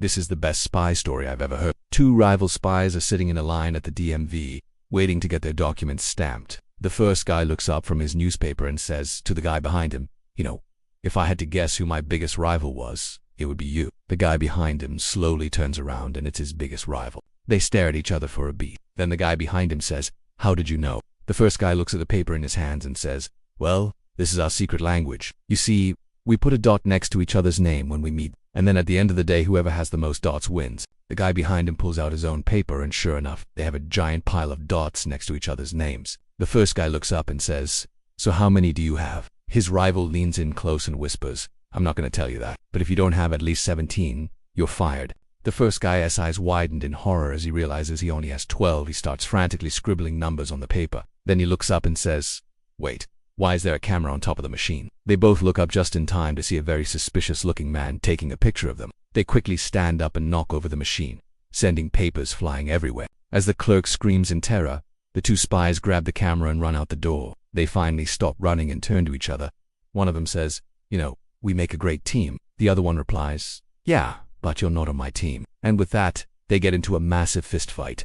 This is the best spy story I've ever heard. Two rival spies are sitting in a line at the DMV, waiting to get their documents stamped. The first guy looks up from his newspaper and says to the guy behind him, if I had to guess who my biggest rival was, it would be you. The guy behind him slowly turns around and it's his biggest rival. They stare at each other for a beat. Then the guy behind him says, "How did you know?" The first guy looks at the paper in his hands and says, "Well, this is our secret language. You see, we put a dot next to each other's name when we meet, and then at the end of the day, whoever has the most dots wins." The guy behind him pulls out his own paper, and sure enough, they have a giant pile of dots next to each other's names. The first guy looks up and says, "So how many do you have?" His rival leans in close and whispers, "I'm not going to tell you that, but if you don't have at least 17, you're fired." The first guy's eyes widened in horror as he realizes he only has 12. He starts frantically scribbling numbers on the paper. Then he looks up and says, "Wait, why is there a camera on top of the machine?" They both look up just in time to see a very suspicious-looking man taking a picture of them. They quickly stand up and knock over the machine, sending papers flying everywhere. As the clerk screams in terror, the two spies grab the camera and run out the door. They finally stop running and turn to each other. One of them says, "We make a great team." The other one replies, "Yeah, but you're not on my team." And with that, they get into a massive fist fight.